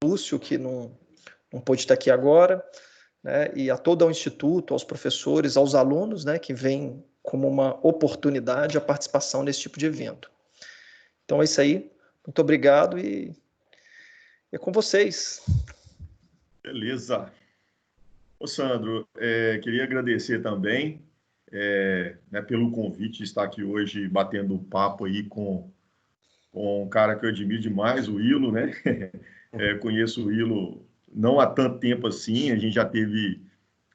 Lúcio, que não pôde estar aqui agora, né, e a todo o Instituto, aos professores, aos alunos, né, que veem como uma oportunidade a participação nesse tipo de evento. Então é isso aí, muito obrigado e é com vocês. Beleza. Ô Sandro, queria agradecer também né, pelo convite de estar aqui hoje batendo papo aí com um cara que eu admiro demais, o Ilo, né? Conheço o Ilo não há tanto tempo assim, a gente já teve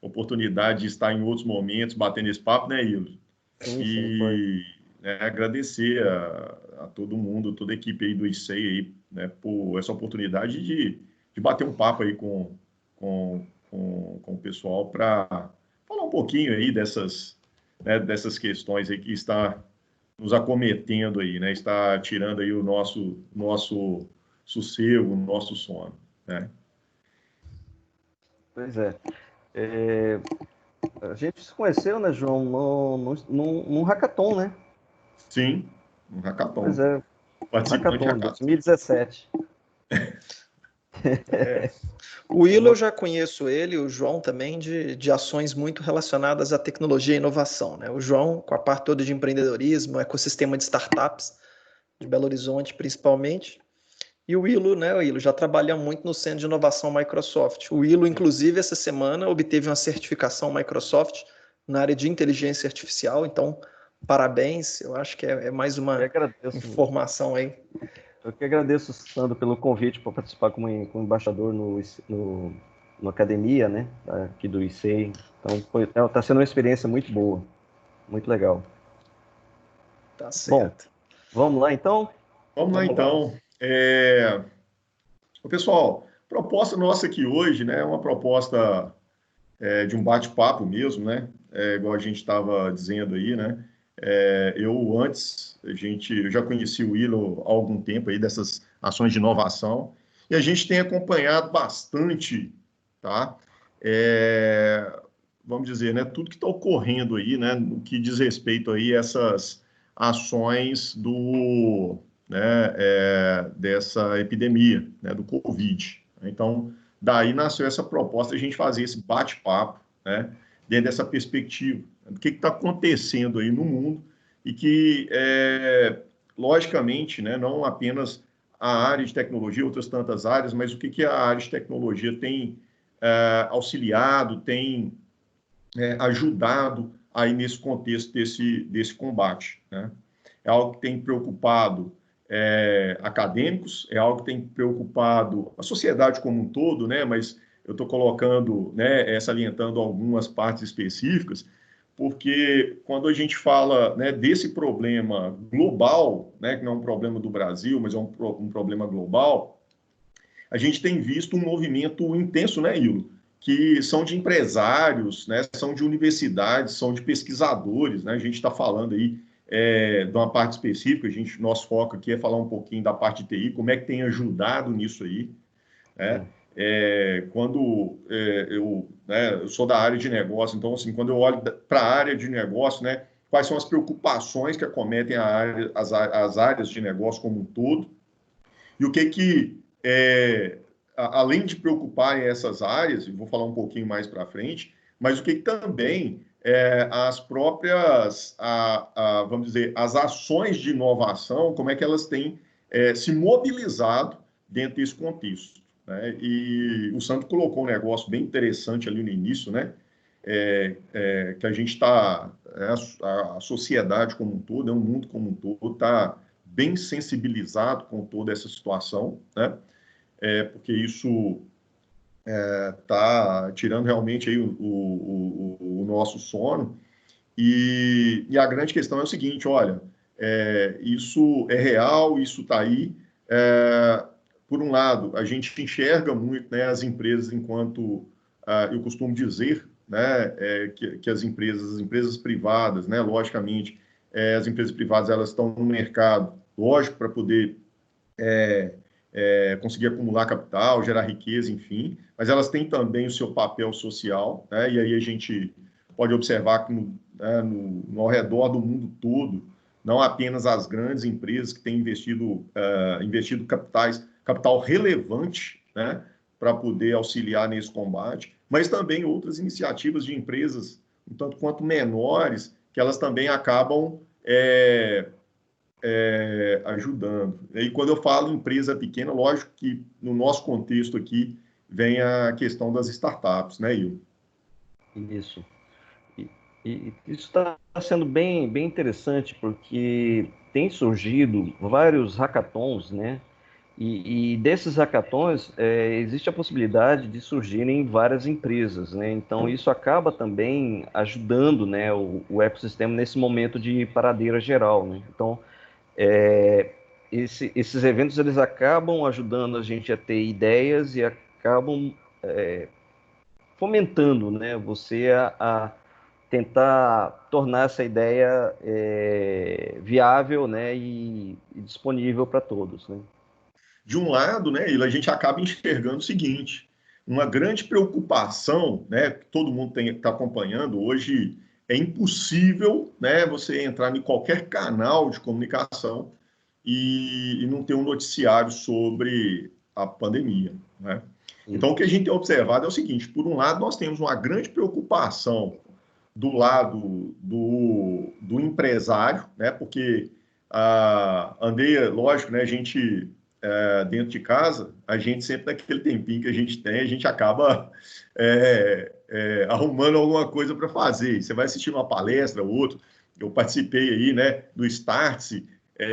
oportunidade de estar em outros momentos batendo esse papo, né, Ilo? Sim, foi. E agradecer a todo mundo, toda a equipe aí do ICEI aí, né, por essa oportunidade de bater um papo aí com o pessoal para falar um pouquinho aí dessas questões aí que está nos acometendo aí, né? Está tirando aí o nosso sossego, o nosso sono, né? Pois é. A gente se conheceu, né, João, num hackathon, né? Sim, um Pois hackathon. é, um Participante de hackathon, hackathon. 2017. O Will eu já conheço ele, o João também, de ações muito relacionadas à tecnologia e inovação, né? O João, com a parte toda de empreendedorismo, ecossistema de startups, de Belo Horizonte principalmente. E o Willo, né? O Willo já trabalha muito no Centro de Inovação Microsoft. O Willo, inclusive, essa semana obteve uma certificação Microsoft na área de inteligência artificial. Então, parabéns. Eu acho que é mais uma informação aí. Eu que agradeço, Sandro, pelo convite para participar como embaixador no academia, né? Aqui do ICEI. Então, está sendo uma experiência muito boa, muito legal. Tá certo. Bom, vamos lá então? Vamos lá então. Pessoal, proposta nossa aqui hoje, né? É uma proposta de um bate-papo mesmo, né? Igual a gente estava dizendo aí, né? Eu já conheci o Willow há algum tempo aí dessas ações de inovação e a gente tem acompanhado bastante, tá? Vamos dizer, né? Tudo que está ocorrendo aí, né? No que diz respeito aí a essas ações dessa epidemia, né? Do Covid. Então, daí nasceu essa proposta de a gente fazer esse bate-papo, né? Dentro dessa perspectiva, do que está acontecendo aí no mundo e que, logicamente, né, não apenas a área de tecnologia, outras tantas áreas, mas o que a área de tecnologia tem auxiliado, tem ajudado aí nesse contexto desse combate, né? É algo que tem preocupado acadêmicos, é algo que tem preocupado a sociedade como um todo, né? Mas eu estou colocando, né, salientando algumas partes específicas, porque quando a gente fala, né, desse problema global, né, que não é um problema do Brasil, mas é um problema global, a gente tem visto um movimento intenso, né, Ilo? Que são de empresários, né, são de universidades, são de pesquisadores, né? A gente está falando aí de uma parte específica, nosso foco aqui é falar um pouquinho da parte de TI, como é que tem ajudado nisso aí, né? Eu sou da área de negócio, então, assim, quando eu olho para a área de negócio, né, quais são as preocupações que acometem as áreas de negócio como um todo, e o que além de preocuparem essas áreas, e vou falar um pouquinho mais para frente, mas o que também as próprias, vamos dizer, as ações de inovação, como é que elas têm se mobilizado dentro desse contexto, né? E o Sandro colocou um negócio bem interessante ali no início, né? Que a gente está, a sociedade como um todo, o mundo como um todo, está bem sensibilizado com toda essa situação, né? Porque isso está tirando realmente aí o nosso sono. E a grande questão é o seguinte, olha, isso é real, isso está aí. Por um lado, a gente enxerga muito, né, as empresas enquanto, eu costumo dizer, né, que as empresas privadas, né, logicamente, as empresas privadas elas estão no mercado, lógico, para poder conseguir acumular capital, gerar riqueza, enfim, mas elas têm também o seu papel social, né? E aí a gente pode observar que ao redor do mundo todo, não apenas as grandes empresas que têm investido capital relevante, né, para poder auxiliar nesse combate, mas também outras iniciativas de empresas, um tanto quanto menores, que elas também acabam ajudando. E quando eu falo empresa pequena, lógico que no nosso contexto aqui vem a questão das startups, né, Will? Isso. E isso está sendo bem interessante, porque tem surgido vários hackathons, né? E desses hackathons, existe a possibilidade de surgirem várias empresas, né? Então, isso acaba também ajudando, né, o ecossistema nesse momento de paradeira geral, né? Então, esses eventos, eles acabam ajudando a gente a ter ideias e acabam fomentando, né, você a tentar tornar essa ideia viável, né, e disponível para todos, né? De um lado, né, a gente acaba enxergando o seguinte, uma grande preocupação, né, que todo mundo está acompanhando hoje, é impossível, né, você entrar em qualquer canal de comunicação e não ter um noticiário sobre a pandemia, né? Então, o que a gente tem observado é o seguinte, por um lado, nós temos uma grande preocupação do lado do empresário, né, porque andei, lógico, né, a gente dentro de casa, a gente sempre naquele tempinho que a gente tem, a gente acaba arrumando alguma coisa para fazer. Você vai assistir uma palestra ou outra. Eu participei aí, né, do Startse,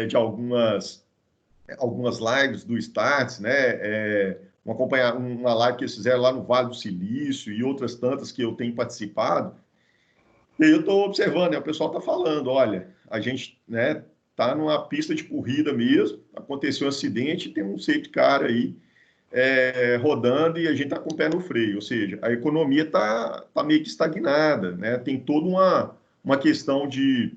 de algumas lives do Startse, né, uma live que eles fizeram lá no Vale do Silício e outras tantas que eu tenho participado. E aí eu estou observando, né, o pessoal está falando, olha, a gente, né, tá numa pista de corrida mesmo, aconteceu um acidente, tem um safety car aí rodando e a gente está com o pé no freio, ou seja, a economia está meio que estagnada, né? Tem toda uma questão de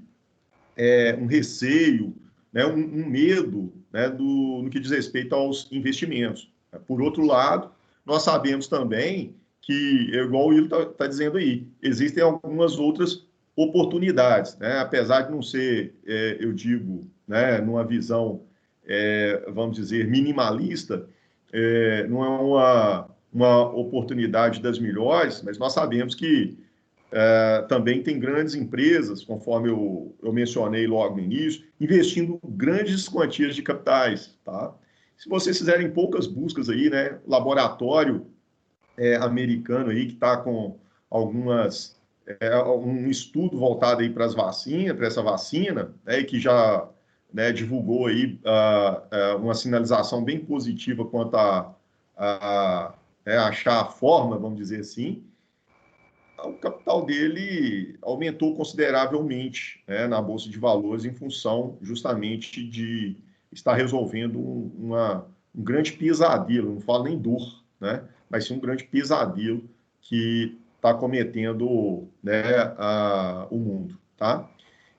um receio, né? um medo, né? No que diz respeito aos investimentos. Por outro lado, nós sabemos também que, igual o Will está dizendo aí, existem algumas outras oportunidades, né? Apesar de não ser, eu digo, né, numa visão, vamos dizer, minimalista, não é uma oportunidade das melhores, mas nós sabemos que também tem grandes empresas, conforme eu mencionei logo no início, investindo grandes quantias de capitais, tá? Se vocês fizerem poucas buscas aí, né, laboratório americano aí que está com um estudo voltado aí para as vacinas, para essa vacina, né, e que já, né, divulgou aí uma sinalização bem positiva quanto a achar a forma, vamos dizer assim. O capital dele aumentou consideravelmente, né, na Bolsa de Valores em função justamente de estar resolvendo um grande pesadelo, não falo nem dor, né, mas sim um grande pesadelo que está cometendo, né, o mundo, tá?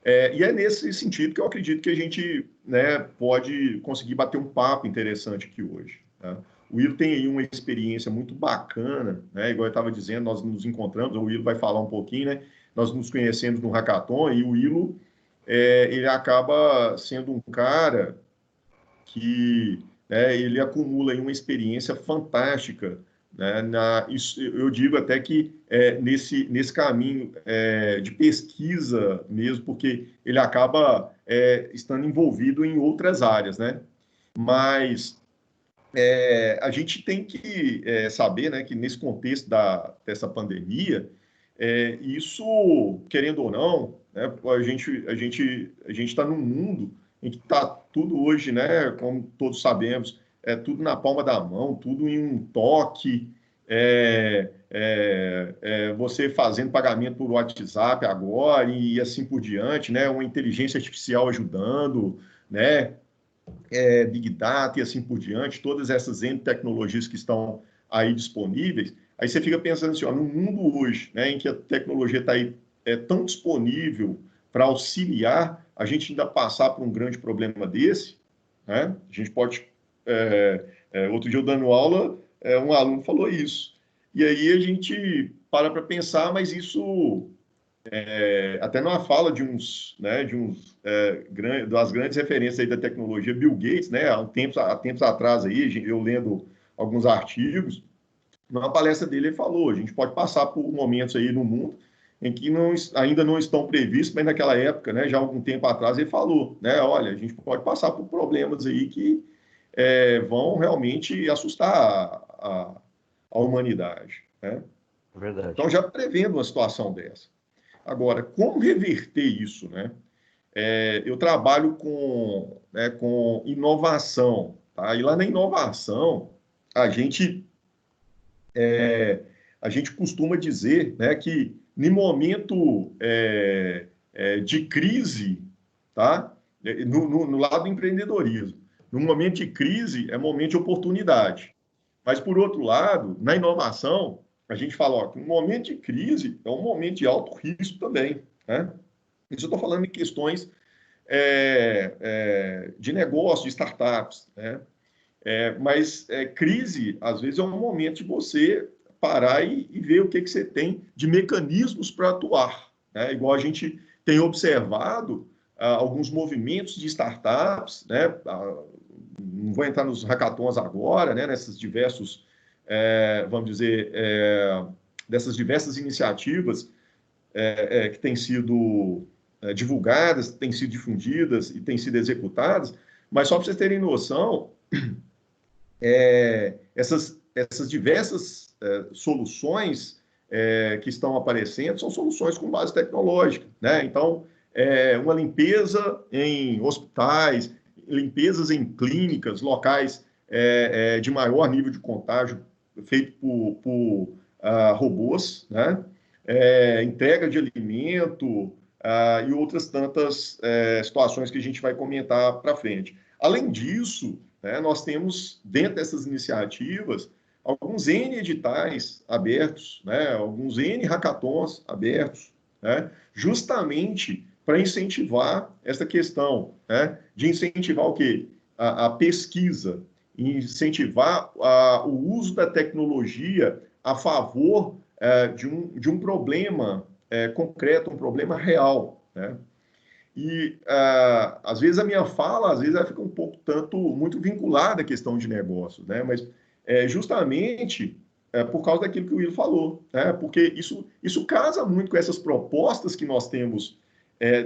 E é nesse sentido que eu acredito que a gente, né, pode conseguir bater um papo interessante aqui hoje, né? O Will tem aí uma experiência muito bacana, né? Igual eu estava dizendo, nós nos encontramos, o Will vai falar um pouquinho, né? Nós nos conhecemos no Hackathon e o Will, ele acaba sendo um cara que, né, ele acumula aí uma experiência fantástica, né? Eu digo até que nesse caminho de pesquisa mesmo, porque ele acaba estando envolvido em outras áreas, né? Mas a gente tem que saber, né, que nesse contexto dessa pandemia, isso, querendo ou não, né, a gente está num mundo em que está tudo hoje, né, como todos sabemos, tudo na palma da mão, tudo em um toque, você fazendo pagamento por WhatsApp agora e assim por diante, né, uma inteligência artificial ajudando, né, Big Data e assim por diante, todas essas tecnologias que estão aí disponíveis, aí você fica pensando assim, ó, no mundo hoje, né, em que a tecnologia está aí tão disponível para auxiliar, a gente ainda passar por um grande problema desse, né? A gente pode... outro dia eu dando aula, um aluno falou isso. E aí a gente para pensar, mas isso... até numa fala né, das grandes referências aí da tecnologia, Bill Gates, né, há tempos atrás aí, eu lendo alguns artigos. Na palestra dele, ele falou: a gente pode passar por momentos aí no mundo em que ainda não estão previstos, mas naquela época, né, já há algum tempo atrás, ele falou, né, olha, a gente pode passar por problemas aí que vão realmente assustar a humanidade, né? Verdade. Então, já prevendo uma situação dessa. Agora, como reverter isso, né? Eu trabalho com inovação, tá? E lá na inovação, a gente costuma dizer, né, que no momento de crise, tá? No lado do empreendedorismo, no momento de crise é momento de oportunidade. Mas, por outro lado, na inovação, a gente fala, ó, que um momento de crise é um momento de alto risco também, né? Isso eu estou falando em questões de negócio, de startups, né? Mas crise, às vezes, é um momento de você parar e ver o que você tem de mecanismos para atuar, né? Igual a gente tem observado alguns movimentos de startups, né? Não vou entrar nos hackathons agora, né? Nesses diversos, vamos dizer, dessas diversas iniciativas que têm sido divulgadas, têm sido difundidas e têm sido executadas, mas só para vocês terem noção, essas diversas soluções que estão aparecendo são soluções com base tecnológica, né? Então, uma limpeza em hospitais, limpezas em clínicas, locais de maior nível de contágio, feito por robôs, né? Entrega de alimento e outras tantas situações que a gente vai comentar para frente. Além disso, né, nós temos, dentro dessas iniciativas, alguns N editais abertos, né, alguns N hackathons abertos, né, justamente para incentivar essa questão, né, de incentivar o quê? A pesquisa, incentivar o uso da tecnologia a favor de um problema concreto, um problema real, né? E, às vezes, a minha fala, às vezes, ela fica um pouco muito vinculada à questão de negócios, né? Mas, justamente, por causa daquilo que o Will falou, né? Porque isso casa muito com essas propostas que nós temos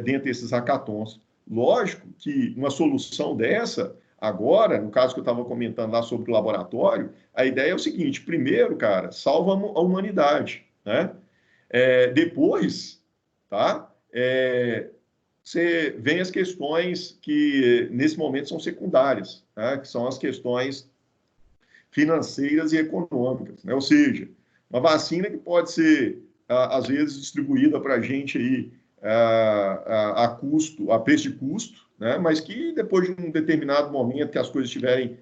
dentro desses hackathons. Lógico que uma solução dessa, agora, no caso que eu estava comentando lá sobre o laboratório, a ideia é o seguinte: primeiro, cara, salva a humanidade, né? Depois, tá? Você vem as questões que, nesse momento, são secundárias, né? Que são as questões financeiras e econômicas, né? Ou seja, uma vacina que pode ser, às vezes, distribuída para a gente aí, a preço de custo, né? Mas que, depois de um determinado momento que as coisas estiverem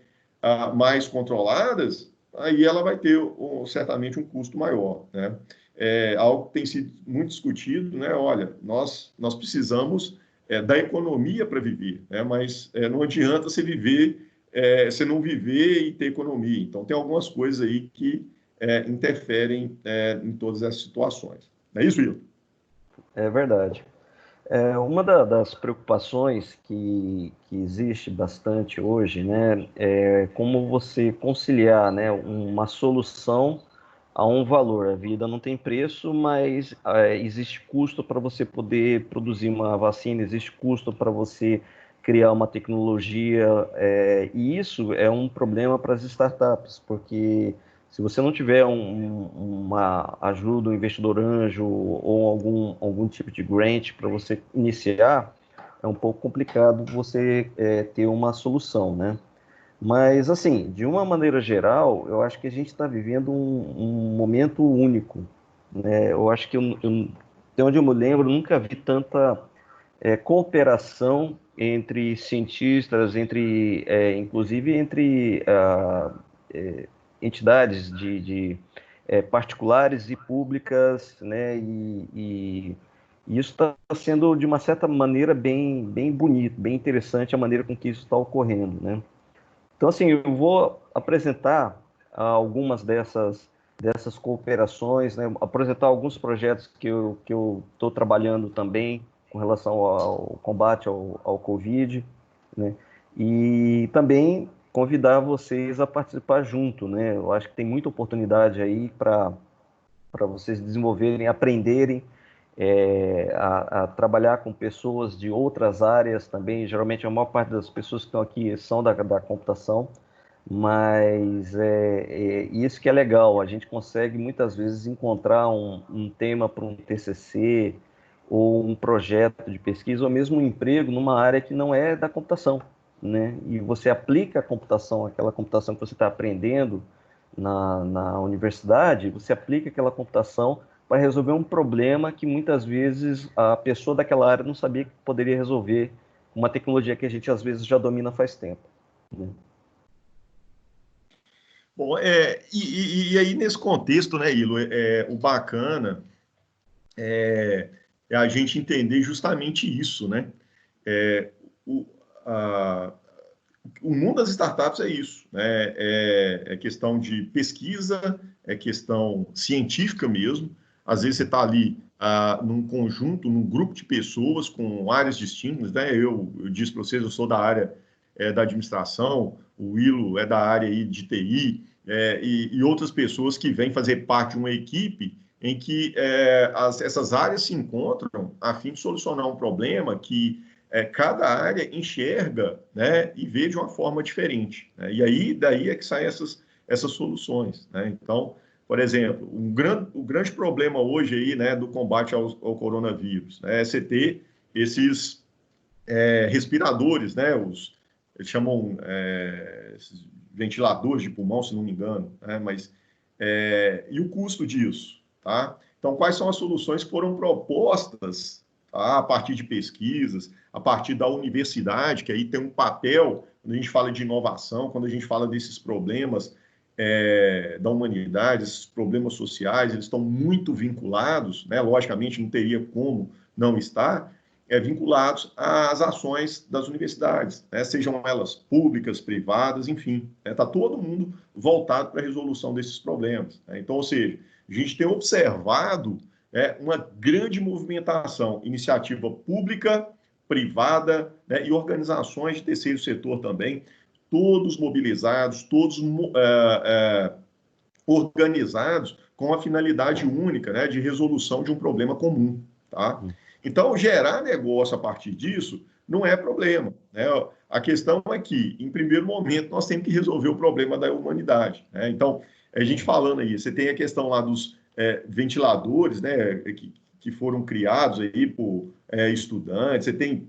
mais controladas, aí ela vai ter certamente um custo maior, né? Algo que tem sido muito discutido, né? Olha, nós precisamos da economia para viver, né? Mas não adianta você viver, você não viver e ter economia. Então, tem algumas coisas aí que interferem em todas essas situações. Não é isso, Will? É verdade. Uma das preocupações que existe bastante hoje, né, é como você conciliar, né, uma solução a um valor. A vida não tem preço, mas existe custo para você poder produzir uma vacina, existe custo para você criar uma tecnologia, e isso é um problema para as startups, porque se você não tiver uma ajuda, um investidor anjo ou algum tipo de grant para você iniciar, é um pouco complicado você ter uma solução, né? Mas, assim, de uma maneira geral, eu acho que a gente está vivendo um momento único, né? Eu acho que, de onde eu me lembro, nunca vi tanta cooperação entre cientistas, inclusive entre entidades particulares e públicas, né? E isso está sendo, de uma certa maneira, bem bonito, bem interessante a maneira com que isso está ocorrendo, né? Então, assim, eu vou apresentar algumas dessas cooperações, né? Apresentar alguns projetos que eu estou trabalhando também com relação ao combate ao Covid, né? E também convidar vocês a participar junto, né? Eu acho que tem muita oportunidade aí para vocês desenvolverem, aprenderem a trabalhar com pessoas de outras áreas também. Geralmente a maior parte das pessoas que estão aqui são da computação, mas isso que é legal, a gente consegue muitas vezes encontrar um tema para um TCC ou um projeto de pesquisa ou mesmo um emprego numa área que não é da computação, né? E você aplica a computação, aquela computação que você está aprendendo na universidade, você aplica aquela computação para resolver um problema que muitas vezes a pessoa daquela área não sabia que poderia resolver com uma tecnologia que a gente às vezes já domina faz tempo, né? Bom, e aí nesse contexto, né, Ilo, o bacana é a gente entender justamente isso, né? O, a, o mundo das startups é isso, né? É questão de pesquisa, é questão científica mesmo. Às vezes você está ali num conjunto, num grupo de pessoas com áreas distintas, né? Eu disse para vocês, eu sou da área da administração, o Willo é da área aí de TI, e outras pessoas que vêm fazer parte de uma equipe em que essas áreas se encontram a fim de solucionar um problema que cada área enxerga, né, e vê de uma forma diferente, né? E aí, daí é que saem essas soluções, né? Então, por exemplo, o grande problema hoje aí, né, do combate ao coronavírus, né, é você ter esses respiradores, né, eles chamam esses ventiladores de pulmão, se não me engano, né, mas e o custo disso, tá? Então, quais são as soluções que foram propostas, tá, a partir de pesquisas, a partir da universidade, que aí tem um papel, quando a gente fala de inovação, quando a gente fala desses problemas da humanidade, esses problemas sociais, eles estão muito vinculados, né? Logicamente, não teria como não estar, vinculados às ações das universidades, né? Sejam elas públicas, privadas, enfim. Está todo mundo voltado para a resolução desses problemas, né? Então, ou seja, a gente tem observado uma grande movimentação, iniciativa pública, privada, né, e organizações de terceiro setor também, todos mobilizados, todos organizados com a finalidade única, né, de resolução de um problema comum, tá? Então, gerar negócio a partir disso não é problema, né? A questão é que, em primeiro momento, nós temos que resolver o problema da humanidade, né? Então, a gente falando aí, você tem a questão lá dos ventiladores, né, que foram criados aí por estudantes, você tem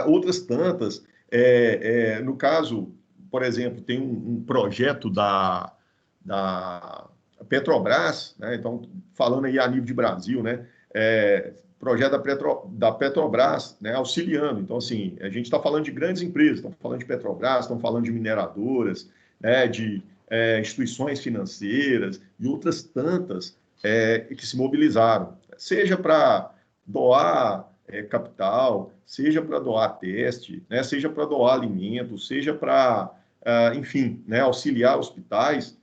outras tantas, no caso, por exemplo, tem um projeto da Petrobras, né? Então, falando aí a nível de Brasil, né? Projeto da Petrobras, né? Auxiliando. Então, assim, a gente está falando de grandes empresas, estamos falando de Petrobras, estamos falando de mineradoras, né? De instituições financeiras e outras tantas que se mobilizaram, seja para doar capital, seja para doar teste, né? Seja para doar alimento, seja para, enfim, né? Auxiliar hospitais.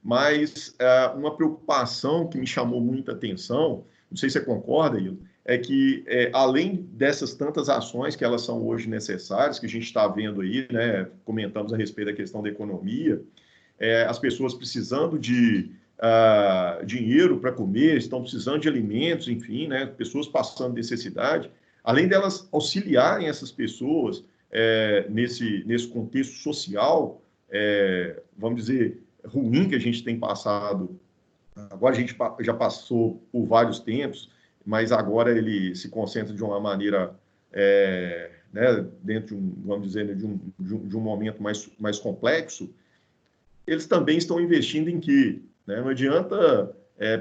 Mas uma preocupação que me chamou muita atenção, não sei se você concorda, Ildo, é que além dessas tantas ações que elas são hoje necessárias, que a gente está vendo aí, né, comentamos a respeito da questão da economia, as pessoas precisando de dinheiro para comer, estão precisando de alimentos, enfim, né, pessoas passando necessidade, além delas auxiliarem essas pessoas nesse contexto social, vamos dizer, ruim que a gente tem passado. Agora a gente já passou por vários tempos, mas agora ele se concentra de uma maneira, né, dentro de vamos dizer, de um momento mais complexo. Eles também estão investindo em quê? Né? Não adianta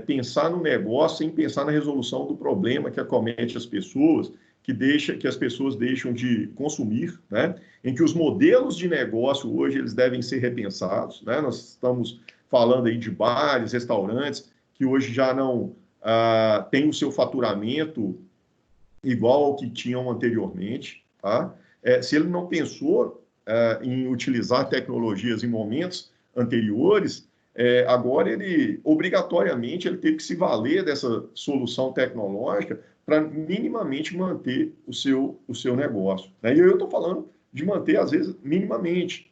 pensar no negócio sem pensar na resolução do problema que acomete as pessoas, que as pessoas deixam de consumir, né? Em que os modelos de negócio hoje eles devem ser repensados, né? Nós estamos falando aí de bares, restaurantes, que hoje já não têm o seu faturamento igual ao que tinham anteriormente, tá? Se ele não pensou em utilizar tecnologias em momentos anteriores, agora ele, obrigatoriamente, ele teve que se valer dessa solução tecnológica para minimamente manter o seu negócio, né? E eu estou falando de manter, às vezes, minimamente.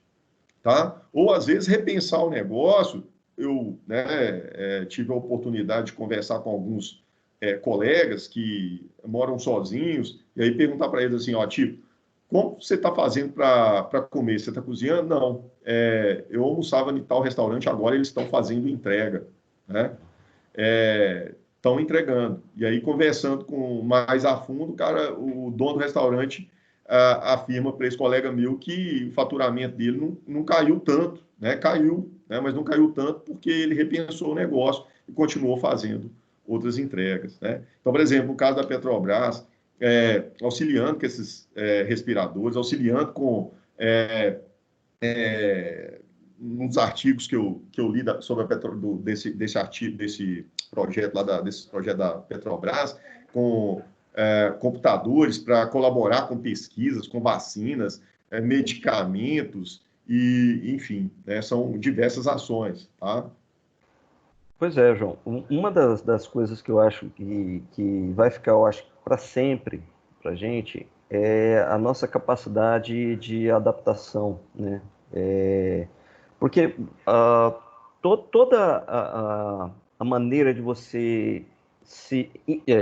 tá? Ou, às vezes, repensar o negócio. Eu, né, tive a oportunidade de conversar com alguns colegas que moram sozinhos, e aí perguntar para eles assim, ó, tipo, como você está fazendo para comer? Você está cozinhando? Não. Eu almoçava em tal restaurante, agora eles estão fazendo entrega, né? Estão entregando. E aí, conversando com mais a fundo, cara, o dono do restaurante afirma para esse colega meu que o faturamento dele não caiu tanto, né? Caiu, né? Mas não caiu tanto porque ele repensou o negócio e continuou fazendo outras entregas, né? Então, por exemplo, o caso da Petrobras, auxiliando com esses respiradores, auxiliando com uns artigos que eu li sobre desse artigo, desse projeto desse projeto da Petrobras, com computadores para colaborar com pesquisas, com vacinas, medicamentos e, enfim, né, são diversas ações, tá? Pois é, João. Uma das coisas que eu acho que vai ficar, eu acho, para sempre para a gente é a nossa capacidade de adaptação, né? Porque toda a maneira de você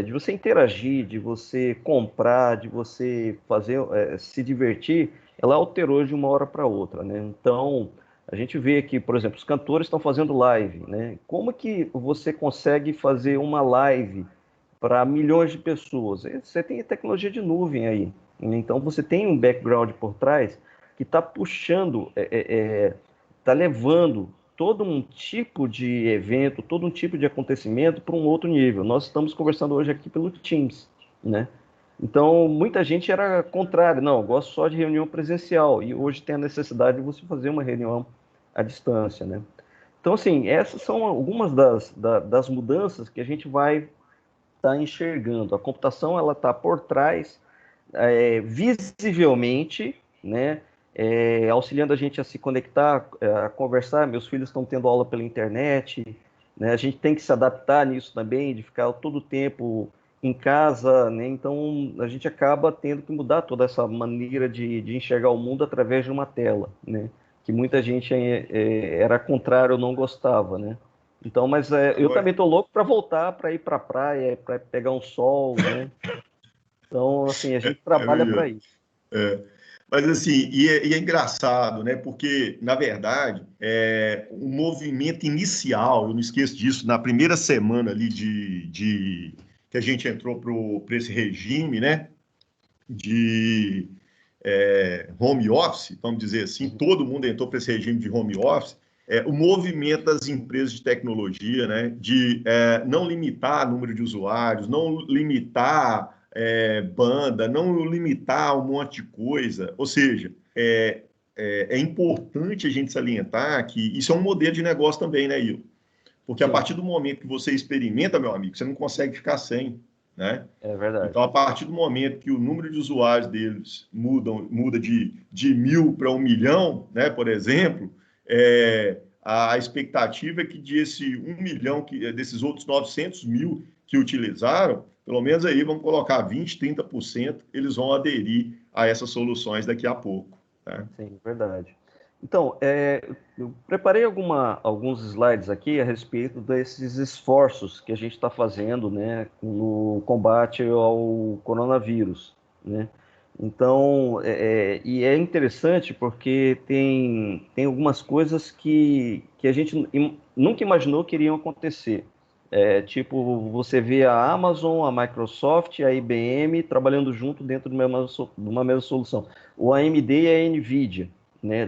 de você interagir, de você comprar, de você fazer, se divertir, ela alterou de uma hora para outra, né? Então, a gente vê aqui, por exemplo, os cantores estão fazendo live, né? Como que você consegue fazer uma live para milhões de pessoas? Você tem tecnologia de nuvem aí, né? Então você tem um background por trás que está puxando, está levando todo um tipo de evento, todo um tipo de acontecimento para um outro nível. Nós estamos conversando hoje aqui pelo Teams, né? Então, muita gente era contrário, não, eu gosto só de reunião presencial, e hoje tem a necessidade de você fazer uma reunião à distância, né? Então, assim, essas são algumas das mudanças que a gente vai estar enxergando. A computação, ela está por trás, visivelmente, né? Auxiliando a gente a se conectar, a conversar. Meus filhos estão tendo aula pela internet, né? A gente tem que se adaptar nisso também, de ficar todo o tempo em casa, né? Então a gente acaba tendo que mudar toda essa maneira de enxergar o mundo através de uma tela, né? Que muita gente era contrário ou não gostava, né? Então, mas eu Agora, também tô louco para voltar, para ir para a praia, para pegar um sol, né? Então, assim, a gente trabalha para mesmo. isso. Mas assim, e é engraçado, né? Porque, na verdade, o movimento inicial, eu não esqueço disso, na primeira semana ali que a gente entrou para esse regime, né? De home office, vamos dizer assim, todo mundo entrou para esse regime de home office, o movimento das empresas de tecnologia, né, de não limitar o número de usuários, não limitar banda, não limitar um monte de coisa, ou seja, é importante a gente salientar que isso é um modelo de negócio também, né, Ilson? Porque a Sim, partir do momento que você experimenta, meu amigo, você não consegue ficar sem, né? é verdade. Então, a partir do momento que o número de usuários deles muda de 1.000 para 1 milhão, né, por exemplo, a expectativa é que desse 1 milhão, desses outros 900 mil que utilizaram, pelo menos aí vamos colocar 20, 30%, eles vão aderir a essas soluções daqui a pouco. Né? Sim, verdade. Então, eu preparei alguns slides aqui a respeito desses esforços que a gente está fazendo, né, no combate ao coronavírus, né? Então, e é interessante porque tem algumas coisas que a gente nunca imaginou que iriam acontecer. Tipo, você vê a Amazon, a Microsoft, a IBM trabalhando junto dentro de uma mesma solução. O AMD e a NVIDIA, né,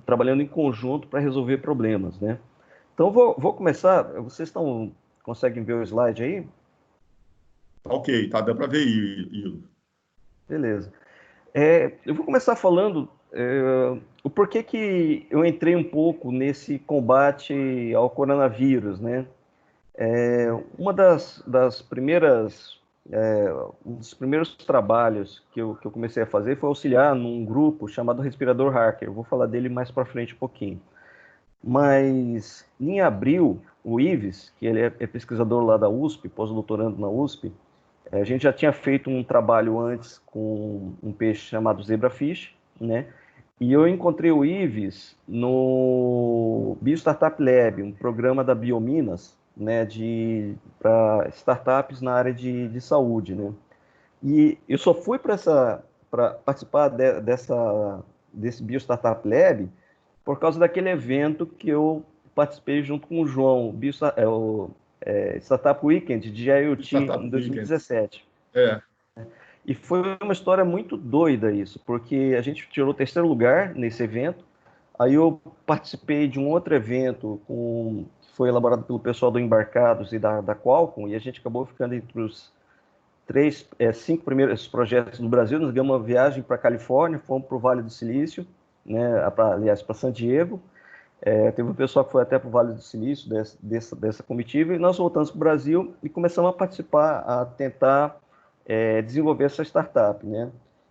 trabalhando em conjunto para resolver problemas, né? Então, vou começar. Vocês conseguem ver o slide aí? Ok, tá, dá para ver aí, Ilo. Beleza. Eu vou começar falando o porquê que eu entrei um pouco nesse combate ao coronavírus, né? Uma das primeiras, um dos primeiros trabalhos que eu comecei a fazer foi auxiliar num grupo chamado Respirador Hacker. Eu vou falar dele mais para frente um pouquinho. Mas em abril, o Ives, que ele é pesquisador lá da USP, pós-doutorando na USP, a gente já tinha feito um trabalho antes com um peixe chamado zebrafish, né? E eu encontrei o Ives no Bio Startup Lab, um programa da Biominas, né, para startups na área de saúde, né? E eu só fui para participar desse Bio Startup Lab por causa daquele evento que eu participei junto com o João, Startup Weekend de IoT Startup em Weekend. 2017. É. E foi uma história muito doida isso, porque a gente tirou o terceiro lugar nesse evento. Aí eu participei de um outro evento que foi elaborado pelo pessoal do Embarcados e da Qualcomm, e a gente acabou ficando entre os cinco primeiros projetos do Brasil. Nós ganhamos uma viagem para a Califórnia, fomos para o Vale do Silício, né, aliás, para San Diego. Teve um pessoal que foi até para o Vale do Silício dessa comitiva, e nós voltamos para o Brasil e começamos a participar, a tentar desenvolver essa startup, né?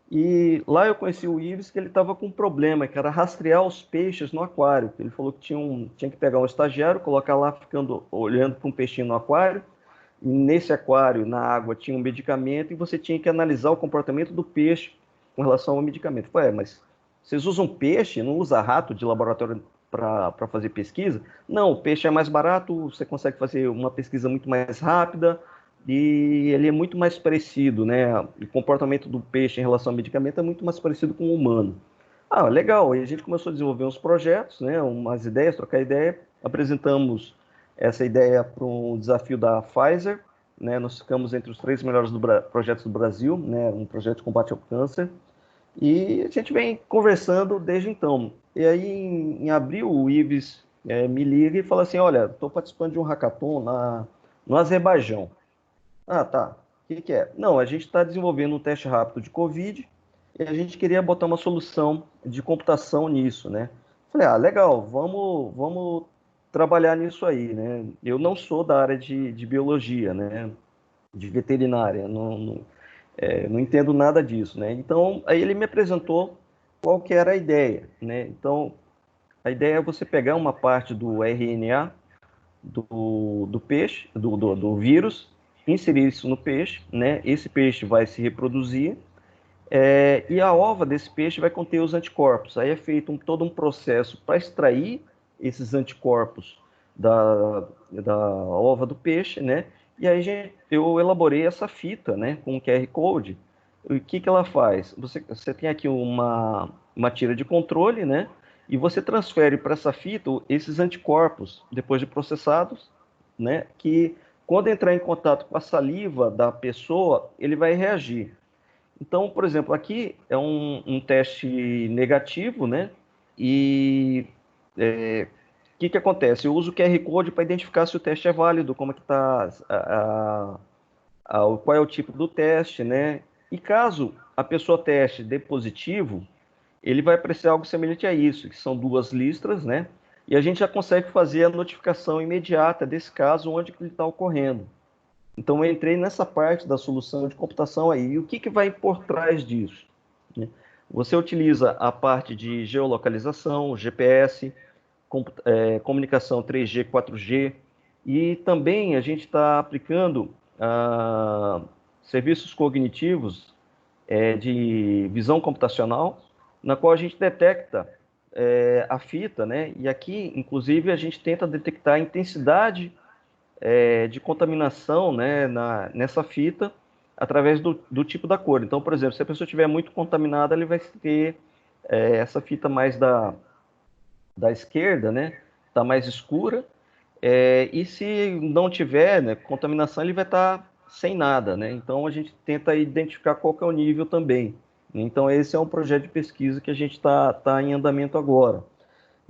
E lá eu conheci o Ives, que ele estava com um problema, que era rastrear os peixes no aquário. Ele falou que tinha que pegar um estagiário, colocar lá, ficando olhando para um peixinho no aquário. E nesse aquário, na água, tinha um medicamento e você tinha que analisar o comportamento do peixe com relação ao medicamento. Falei, mas vocês usam peixe, não usa rato de laboratório para fazer pesquisa? Não, o peixe é mais barato, você consegue fazer uma pesquisa muito mais rápida, e ele é muito mais parecido, né? O comportamento do peixe em relação ao medicamento é muito mais parecido com o humano. Ah, legal. E a gente começou a desenvolver uns projetos, né? Umas ideias, trocar ideia. Apresentamos essa ideia para um desafio da Pfizer, né? Nós ficamos entre os 3 melhores projetos do Brasil, né? Um projeto de combate ao câncer. E a gente vem conversando desde então. E aí, em abril, o Ives me liga e fala assim: olha, estou participando de um hackathon no Azerbaijão. Ah, tá. O que é? Não, a gente está desenvolvendo um teste rápido de Covid e a gente queria botar uma solução de computação nisso, né? Falei, ah, legal, vamos trabalhar nisso aí, né? Eu não sou da área de biologia, né? De veterinária, não entendo nada disso, né? Então, aí ele me apresentou qual que era a ideia, né? Então, a ideia é você pegar uma parte do RNA do peixe, do vírus, inserir isso no peixe, né? Esse peixe vai se reproduzir, e a ova desse peixe vai conter os anticorpos. Aí é feito todo um processo para extrair esses anticorpos da ova do peixe, né? E aí eu elaborei essa fita, né, com QR Code. O que ela faz? Você tem aqui uma tira de controle, né? E você transfere para essa fita esses anticorpos, depois de processados, né? Que quando entrar em contato com a saliva da pessoa, ele vai reagir. Então, por exemplo, aqui é um teste negativo, né? E o que acontece? Eu uso o QR Code para identificar se o teste é válido, como é que está, qual é o tipo do teste, né? E caso a pessoa teste dê positivo, ele vai aparecer algo semelhante a isso, que são 2 listras, né? E a gente já consegue fazer a notificação imediata desse caso, onde que ele está ocorrendo. Então, eu entrei nessa parte da solução de computação aí. E o que vai por trás disso? Você utiliza a parte de geolocalização, GPS, comunicação 3G, 4G, e também a gente está aplicando serviços cognitivos de visão computacional, na qual a gente detecta a fita, né? E aqui, inclusive, a gente tenta detectar a intensidade de contaminação, né, nessa fita através do tipo da cor. Então, por exemplo, se a pessoa estiver muito contaminada, ele vai ter essa fita mais da esquerda, né, está mais escura, e se não tiver, né, contaminação, ele vai estar sem nada, né? Então, a gente tenta identificar qual que é o nível também. Então, esse é um projeto de pesquisa que a gente está em andamento agora.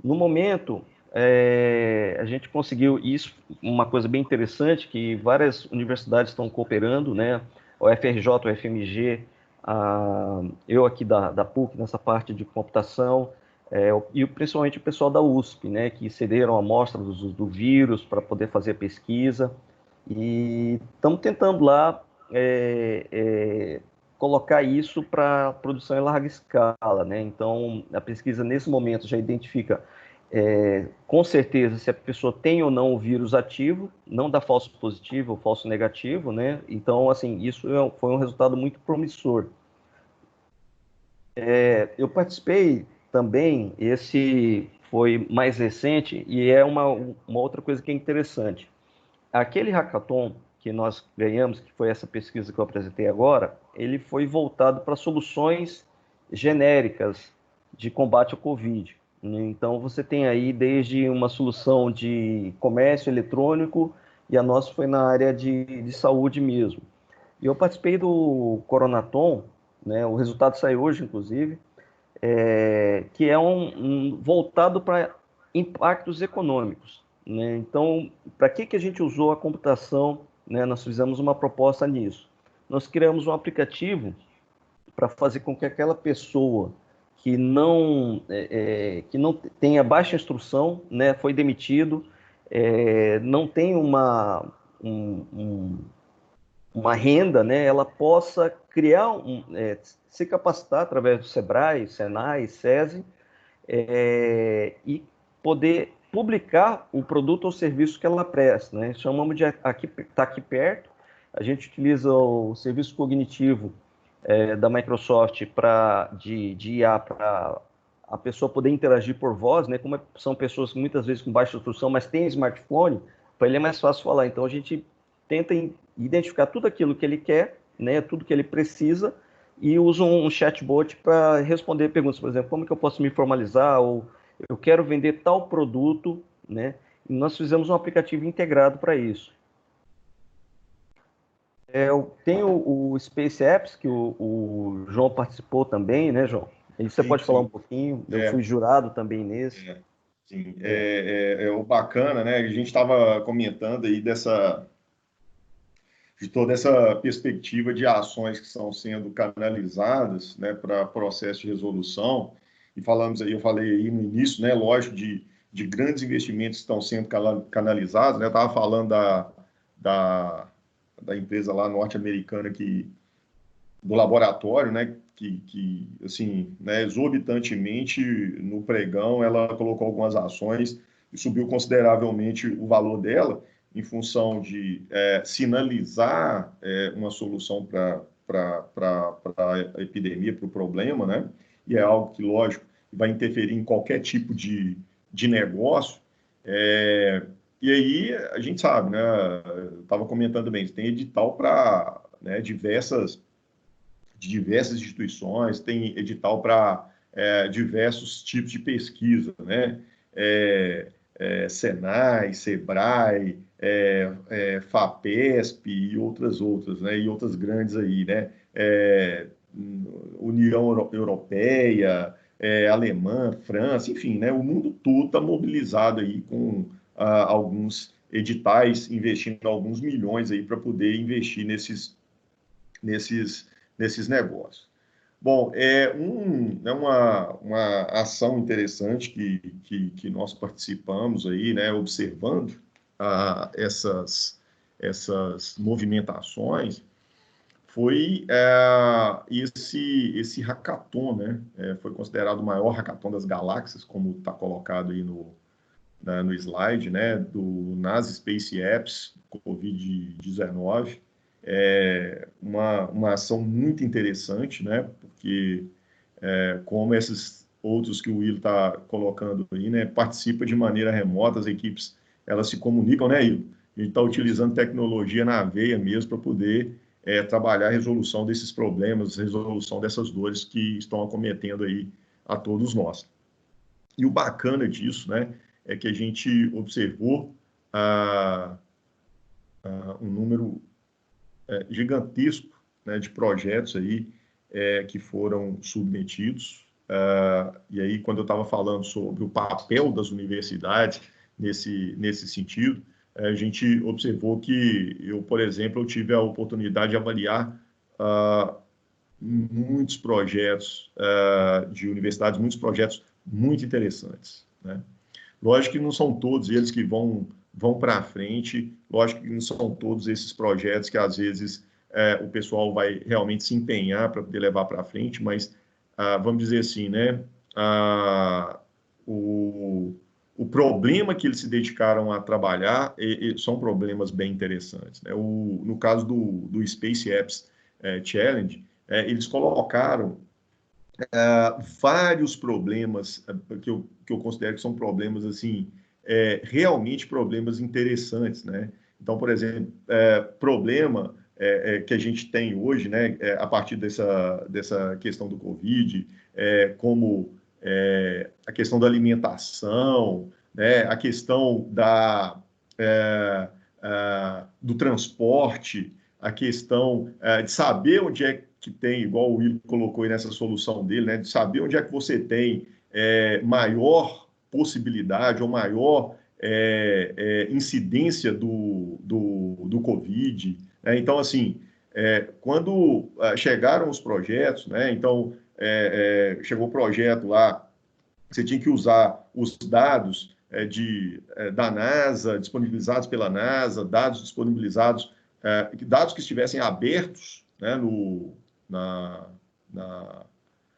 No momento, a gente conseguiu isso, uma coisa bem interessante, que várias universidades estão cooperando, né? O FRJ, o FMG, eu aqui da PUC, nessa parte de computação, e principalmente o pessoal da USP, né? Que cederam amostras do vírus para poder fazer a pesquisa. E estamos tentando lá colocar isso para produção em larga escala, né? Então, a pesquisa nesse momento já identifica com certeza se a pessoa tem ou não o vírus ativo, não dá falso positivo ou falso negativo, né? Então, assim, isso foi um resultado muito promissor. Eu participei também, esse foi mais recente e é uma outra coisa que é interessante. Aquele hackathon que nós ganhamos, que foi essa pesquisa que eu apresentei agora, ele foi voltado para soluções genéricas de combate ao Covid. Então, você tem aí desde uma solução de comércio eletrônico, e a nossa foi na área de saúde mesmo. E eu participei do Coronaton, né, o resultado saiu hoje, inclusive, que é voltado para impactos econômicos, né? Então, para que a gente usou a computação, né? Nós fizemos uma proposta nisso. Nós criamos um aplicativo para fazer com que aquela pessoa que não tenha baixa instrução, né, foi demitido, não tem uma renda, né, ela possa criar, se capacitar através do Sebrae, Senai, SESI, e poder publicar o produto ou serviço que ela presta, né? Chamamos de tá aqui perto. A gente utiliza o serviço cognitivo da Microsoft de IA para a pessoa poder interagir por voz, né? Como são pessoas muitas vezes com baixa instrução, mas têm smartphone, para ele é mais fácil falar. Então a gente tenta identificar tudo aquilo que ele quer, né? Tudo que ele precisa, e usa um chatbot para responder perguntas, por exemplo, como que eu posso me formalizar, ou eu quero vender tal produto, né? E nós fizemos um aplicativo integrado para isso. Tem o Space Apps, que o João participou também, né, João? E você pode falar um pouquinho, eu fui jurado também nesse. Sim, o bacana, né? A gente estava comentando aí de toda essa perspectiva de ações que estão sendo canalizadas, né, para processo de resolução, e falamos aí, eu falei aí no início, né, lógico, de grandes investimentos que estão sendo canalizados, né, eu estava falando da empresa lá norte-americana do laboratório, né, que assim, né, exorbitantemente no pregão ela colocou algumas ações e subiu consideravelmente o valor dela, em função de sinalizar uma solução para a epidemia, para o problema, né? E é algo que, lógico, vai interferir em qualquer tipo de negócio. E aí, a gente sabe, né? Eu estava comentando bem, tem edital para, né, diversas instituições, tem edital para diversos tipos de pesquisa, né? Senai, Sebrae, FAPESP e outras, né? E outras grandes aí, né? União Europeia, Alemã, França, enfim, né? O mundo todo está mobilizado aí com alguns editais, investindo alguns milhões aí para poder investir nesses negócios. Bom, é uma ação interessante que nós participamos aí, né, observando essas movimentações, foi esse hackathon, né, foi considerado o maior hackathon das galáxias, como está colocado aí no slide, né, do NASA Space Apps, Covid-19, uma ação muito interessante, né? Porque como esses outros que o Will está colocando aí, né? Participa de maneira remota, as equipes elas se comunicam, né, Will? A gente está utilizando tecnologia na veia mesmo para poder trabalhar a resolução desses problemas, resolução dessas dores que estão acometendo aí a todos nós. E o bacana disso, né, é que a gente observou um número gigantesco, né, de projetos aí que foram submetidos. E aí, quando eu estava falando sobre o papel das universidades nesse sentido, a gente observou que eu, por exemplo, eu tive a oportunidade de avaliar muitos projetos de universidades, muitos projetos muito interessantes, né? Lógico que não são todos eles que vão para frente, lógico que não são todos esses projetos que, às vezes, o pessoal vai realmente se empenhar para poder levar para frente, mas, vamos dizer assim, né, o problema que eles se dedicaram a trabalhar são problemas bem interessantes, né? No caso do Space Apps Challenge, eles colocaram vários problemas que eu considero que são problemas assim, realmente problemas interessantes, né? Então, por exemplo, problema que a gente tem hoje, né, a partir dessa questão do Covid, como a questão da alimentação, né, a questão do transporte, a questão de saber onde é que tem, igual o Will colocou aí nessa solução dele, né, de saber onde é que você tem maior possibilidade ou maior incidência do Covid. Né? Então, assim, quando chegaram os projetos, né, então chegou o projeto lá, você tinha que usar os dados da NASA, disponibilizados pela NASA, dados disponibilizados, dados que estivessem abertos, né, na,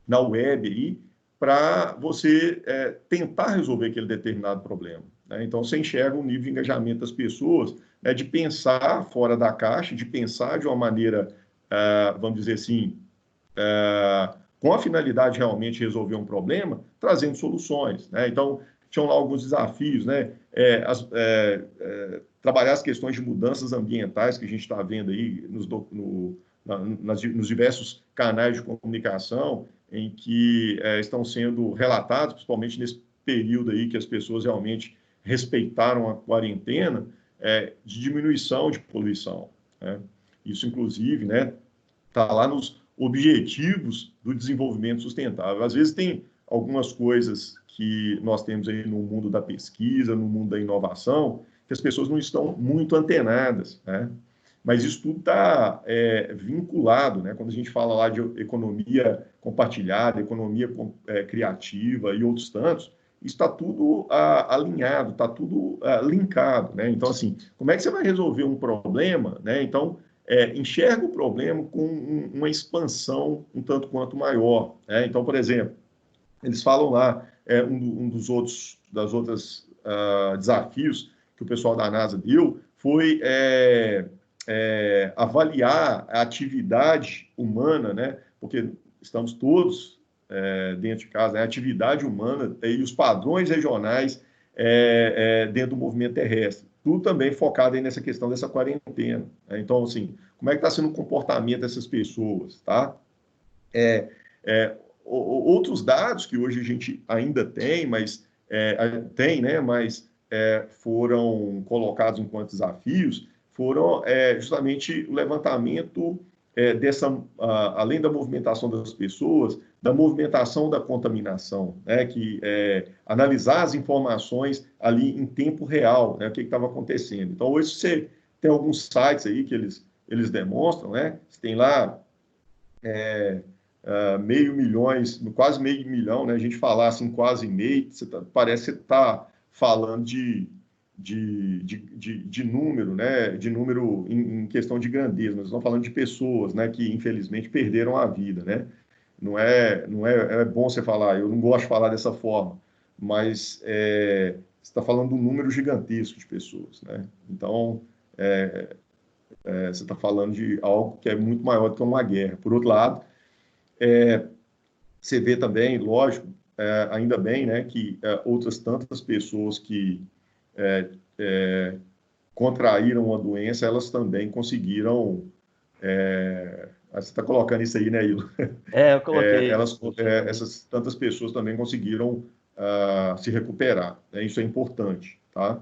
na web aí, para você tentar resolver aquele determinado problema. Né? Então, você enxerga o nível de engajamento das pessoas, né, de pensar fora da caixa, de pensar de uma maneira, vamos dizer assim, com a finalidade de realmente resolver um problema, trazendo soluções. Né? Então, tinham lá alguns desafios, né? Trabalhar as questões de mudanças ambientais que a gente está vendo aí nos diversos canais de comunicação, em que estão sendo relatados, principalmente nesse período aí que as pessoas realmente respeitaram a quarentena, de diminuição de poluição. Né? Isso, inclusive, né, está lá nos objetivos do desenvolvimento sustentável. Às vezes tem algumas coisas que nós temos aí no mundo da pesquisa, no mundo da inovação, que as pessoas não estão muito antenadas, né? Mas isso tudo está vinculado, né? Quando a gente fala lá de economia compartilhada, economia criativa e outros tantos, isso está tudo alinhado, está tudo linkado, né? Então, assim, como é que você vai resolver um problema, né? Então, enxerga o problema com uma expansão um tanto quanto maior. Né? Então, por exemplo, eles falam lá, dos outros desafios que o pessoal da NASA deu foi avaliar a atividade humana, né? Porque estamos todos dentro de casa, né? A atividade humana e os padrões regionais dentro do movimento terrestre. Tudo também focado aí nessa questão dessa quarentena. Né? Então, assim, como é que está sendo o comportamento dessas pessoas, tá? Outros dados que hoje a gente ainda tem, mas né? Mas foram colocados enquanto desafios, foram justamente o levantamento além da movimentação das pessoas, da movimentação da contaminação, né? Que analisar as informações ali em tempo real, né? O que estava acontecendo. Então, hoje você tem alguns sites aí que eles demonstram, né? Você tem lá meio milhões, quase meio milhão, né? A gente falar assim, quase meio, parece que você está falando de número, né? De número em questão de grandeza, mas estamos falando de pessoas, né? Que infelizmente perderam a vida, né? Não é bom você falar, eu não gosto de falar dessa forma, mas você está falando de um número gigantesco de pessoas, né? Então, você está falando de algo que é muito maior do que uma guerra. Por outro lado, você vê também, lógico, ainda bem, né, que outras tantas pessoas que contraíram a doença, elas também conseguiram. Você está colocando isso aí, né, Ilo? Eu coloquei. Essas tantas pessoas também conseguiram se recuperar. Né? Isso é importante, tá?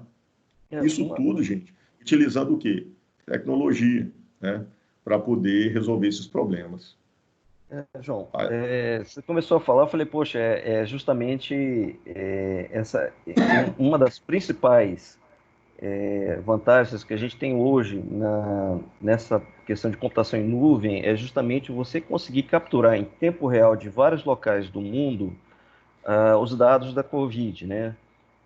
Isso tudo, gente, utilizando o quê? Tecnologia, né? Para poder resolver esses problemas. João, você começou a falar, eu falei, poxa, justamente uma das principais vantagens que a gente tem hoje nessa questão de computação em nuvem é justamente você conseguir capturar em tempo real de vários locais do mundo os dados da Covid, né?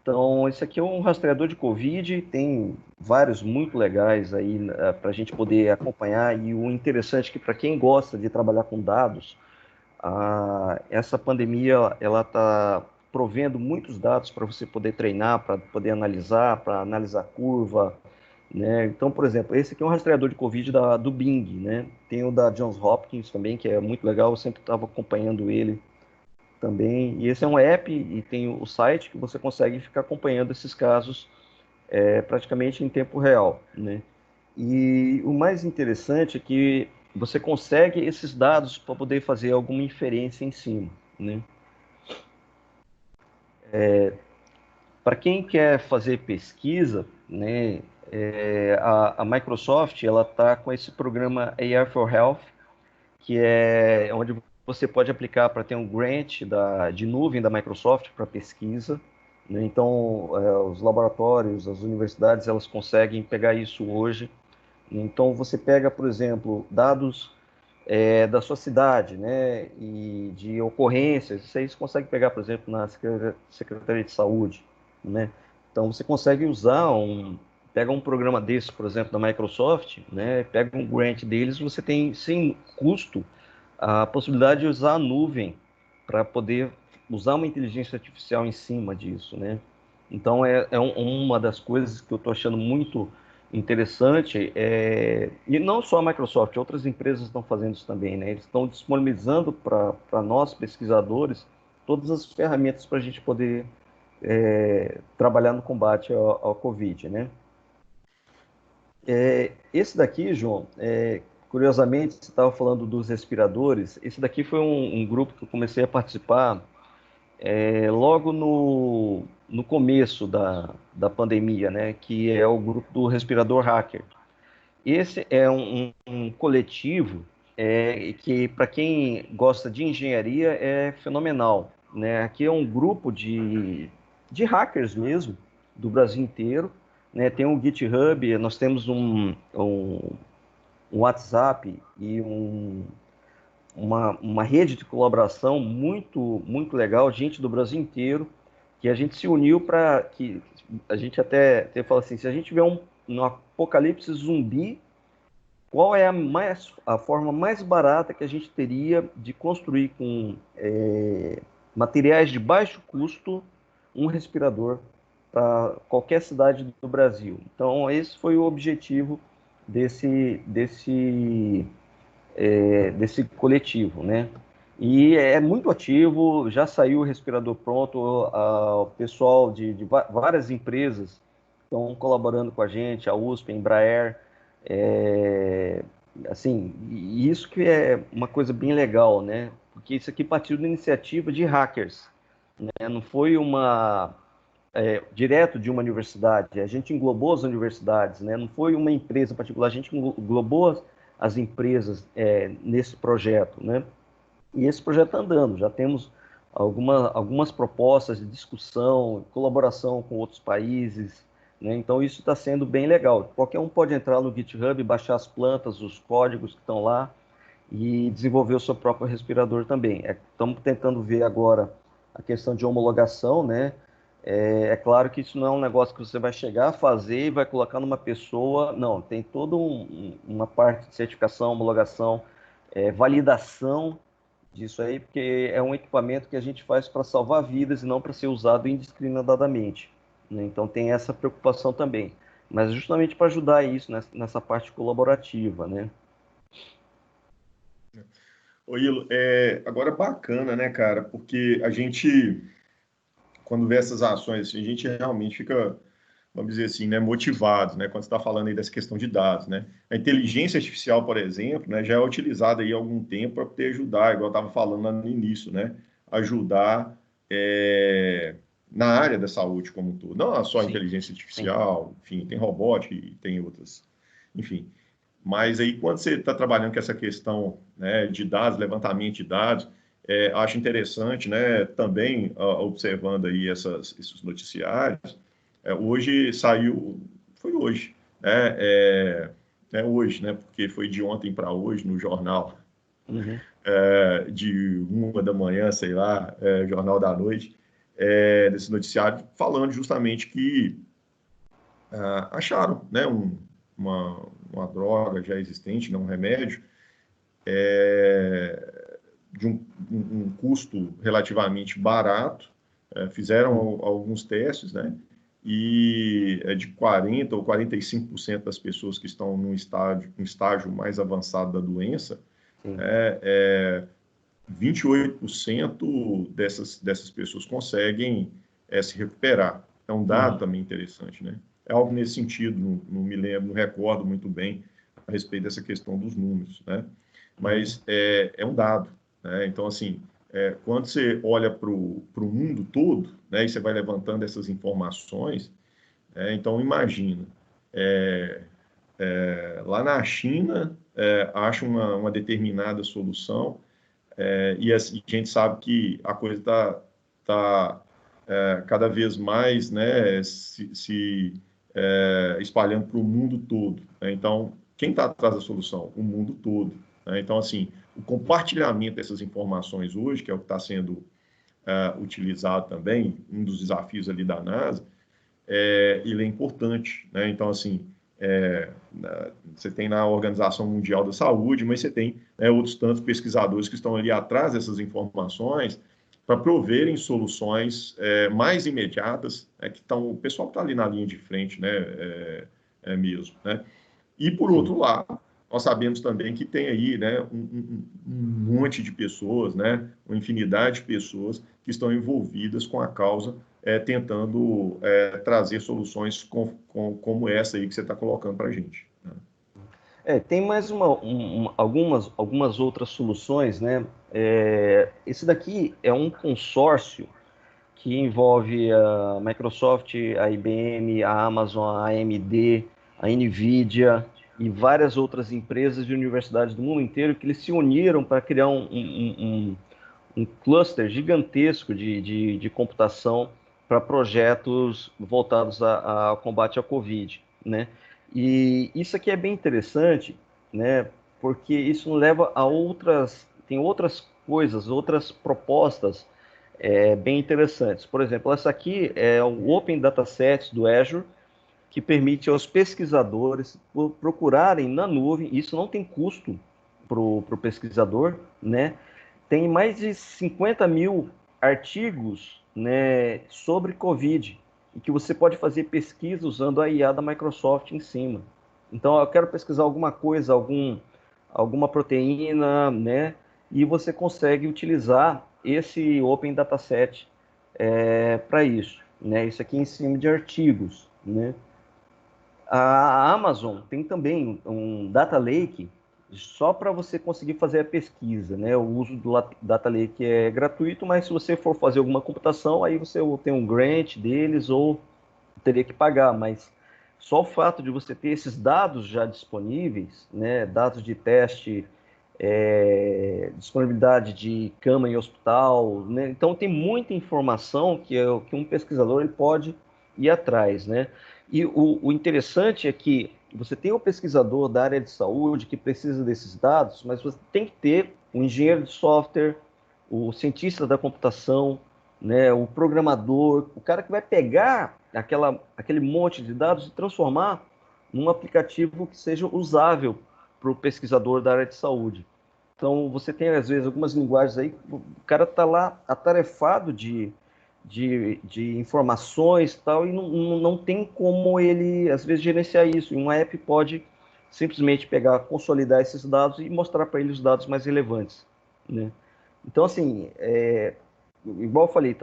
Então, esse aqui é um rastreador de Covid, tem vários muito legais aí para a gente poder acompanhar, e o interessante é que para quem gosta de trabalhar com dados, essa pandemia ela está provendo muitos dados para você poder treinar, para poder analisar, para analisar curva, né? Então, por exemplo, esse aqui é um rastreador de Covid do Bing, né? Tem o da Johns Hopkins também, que é muito legal, eu sempre estava acompanhando ele também. E esse é um app e tem o site que você consegue ficar acompanhando esses casos praticamente em tempo real, né? E o mais interessante é que você consegue esses dados para poder fazer alguma inferência em cima, né? Para quem quer fazer pesquisa, né, a Microsoft ela está com esse programa AI for Health, que é onde você pode aplicar para ter um grant de nuvem da Microsoft para pesquisa, né? Então, os laboratórios, as universidades, elas conseguem pegar isso hoje. Então, você pega, por exemplo, dados da sua cidade, né, e de ocorrências, isso aí você consegue pegar, por exemplo, na Secretaria de Saúde, né? Então, você consegue usar pega um programa desse, por exemplo, da Microsoft, né, pega um grant deles, você tem, sem custo, a possibilidade de usar a nuvem para poder usar uma inteligência artificial em cima disso, né? Então, uma das coisas que eu estou achando muito interessante, e não só a Microsoft, outras empresas estão fazendo isso também, né? Eles estão disponibilizando para nós, pesquisadores, todas as ferramentas para a gente poder trabalhar no combate ao Covid, né? Esse daqui, João, curiosamente, você estava falando dos respiradores, esse daqui foi um grupo que eu comecei a participar logo no começo da pandemia, né? Que é o grupo do respirador hacker. Esse é um coletivo que, para quem gosta de engenharia, é fenomenal, né? Aqui é um grupo de hackers mesmo, do Brasil inteiro, né? Tem um GitHub, nós temos um WhatsApp e uma rede de colaboração muito, muito legal, gente do Brasil inteiro, que a gente se uniu para que a gente até fala assim, se a gente tiver um apocalipse zumbi, qual é a forma mais barata que a gente teria de construir com materiais de baixo custo um respirador para qualquer cidade do Brasil? Então, esse foi o objetivo desse coletivo, né? E é muito ativo, já saiu o respirador pronto, o pessoal de várias empresas estão colaborando com a gente, a USP, a Embraer, assim, e isso que é uma coisa bem legal, né? Porque isso aqui partiu da iniciativa de hackers, né? Não foi direto de uma universidade, a gente englobou as universidades, né? Não foi uma empresa particular, a gente englobou as empresas nesse projeto, né? E esse projeto está andando, já temos algumas propostas de discussão, colaboração com outros países, né? Então isso está sendo bem legal. Qualquer um pode entrar no GitHub, baixar as plantas, os códigos que estão lá e desenvolver o seu próprio respirador também. Estamos tentando ver agora a questão de homologação, né? É claro que isso não é um negócio que você vai chegar a fazer e vai colocar numa pessoa. Não, tem toda uma parte de certificação, homologação, validação disso aí, porque é um equipamento que a gente faz para salvar vidas e não para ser usado indiscriminadamente, né? Então tem essa preocupação também. Mas justamente para ajudar isso nessa parte colaborativa, né? Ô, Ilo, agora bacana, né, cara? Porque a gente, quando vê essas ações, assim, a gente realmente fica, vamos dizer assim, né, motivado, né? Quando você está falando aí dessa questão de dados, né? A inteligência artificial, por exemplo, né, já é utilizada aí há algum tempo para poder ajudar, igual eu estava falando lá no início, né? Ajudar na área da saúde como um todo. Não só a Sim, inteligência sim. artificial, enfim, tem robótica e tem outras, enfim. Mas aí, quando você está trabalhando com essa questão, né, de dados, levantamento de dados, acho interessante, né, também observando aí esses noticiários. Hoje saiu, foi hoje, né, hoje, né, porque foi de ontem para hoje no jornal, Uhum. de 1 da manhã, sei lá, jornal da noite, desse noticiário, falando justamente que acharam, né, uma droga já existente, né, um remédio, de um custo relativamente barato, fizeram alguns testes, né, e é de 40% ou 45% das pessoas que estão um estágio mais avançado da doença, Sim. 28% dessas pessoas conseguem se recuperar. É um dado também interessante, né? É algo nesse sentido, não me lembro, não recordo muito bem a respeito dessa questão dos números, né? Mas é um dado, né? Então, assim, quando você olha para o mundo todo, né, e você vai levantando essas informações, então imagina, lá na China, acha uma determinada solução, e a gente sabe que a coisa está cada vez mais, né, espalhando para o mundo todo, né? Então, quem está atrás da solução? O mundo todo, né? Então, assim, o compartilhamento dessas informações hoje, que é o que está sendo utilizado também, um dos desafios ali da NASA, ele é importante, né? Então, assim, você tem na Organização Mundial da Saúde, mas você tem, né, outros tantos pesquisadores que estão ali atrás dessas informações para proverem soluções mais imediatas, que estão, o pessoal que está ali na linha de frente, né, mesmo, né? E, por outro lado, nós sabemos também que tem aí, né, um monte de pessoas, né, uma infinidade de pessoas que estão envolvidas com a causa, tentando trazer soluções como essa aí que você está colocando para a gente, né? Tem mais algumas outras soluções, né? Esse daqui é um consórcio que envolve a Microsoft, a IBM, a Amazon, a AMD, a NVIDIA e várias outras empresas e universidades do mundo inteiro que eles se uniram para criar um cluster gigantesco de computação para projetos voltados ao combate à Covid, né? E isso aqui é bem interessante, né? Porque isso leva a tem outras coisas, outras propostas bem interessantes. Por exemplo, essa aqui é o Open Datasets do Azure, que permite aos pesquisadores procurarem na nuvem, isso não tem custo para o pesquisador, né? Tem mais de 50 mil artigos, né, sobre Covid, e que você pode fazer pesquisa usando a IA da Microsoft em cima. Então, eu quero pesquisar alguma coisa, alguma proteína, né, e você consegue utilizar esse Open Dataset para isso, né? Isso aqui em cima de artigos, né? A Amazon tem também um Data Lake só para você conseguir fazer a pesquisa, né? O uso do Data Lake é gratuito, mas se você for fazer alguma computação, aí você tem um grant deles ou teria que pagar, mas só o fato de você ter esses dados já disponíveis, né? Dados de teste, disponibilidade de cama em hospital, né? Então tem muita informação que um pesquisador ele pode ir atrás, né? E o interessante é que você tem o pesquisador da área de saúde que precisa desses dados, mas você tem que ter o engenheiro de software, o cientista da computação, né, o programador, o cara que vai pegar aquele monte de dados e transformar num aplicativo que seja usável para o pesquisador da área de saúde. Então, você tem, às vezes, algumas linguagens aí, o cara está lá atarefado de informações e tal, e não tem como ele, às vezes, gerenciar isso. E uma app pode simplesmente pegar, consolidar esses dados e mostrar para ele os dados mais relevantes, né? Então, assim, igual eu falei,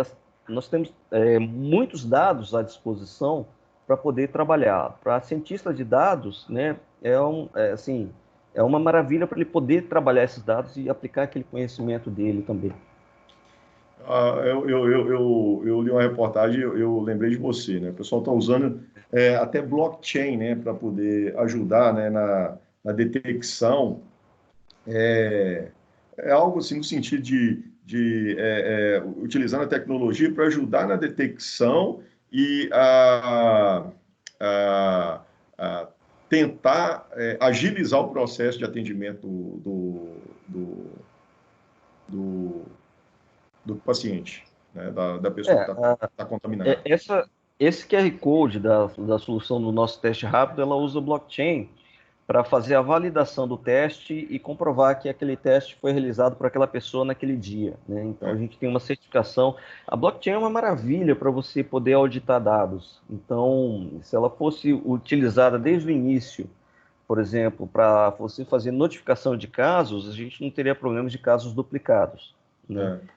nós temos muitos dados à disposição para poder trabalhar. Para cientista de dados, né, assim, é uma maravilha para ele poder trabalhar esses dados e aplicar aquele conhecimento dele também. Eu li uma reportagem, eu lembrei de você, né? O pessoal está usando até blockchain, né, para poder ajudar, né, na detecção. É algo assim no sentido de utilizando a tecnologia para ajudar na detecção e a tentar agilizar o processo de atendimento do paciente, né, da pessoa que está contaminada. Esse QR Code da solução do nosso teste rápido, ela usa o blockchain para fazer a validação do teste e comprovar que aquele teste foi realizado por aquela pessoa naquele dia, né? Então, a gente tem uma certificação. A blockchain é uma maravilha para você poder auditar dados. Então, se ela fosse utilizada desde o início, por exemplo, para você fazer notificação de casos, a gente não teria problemas de casos duplicados, né? É.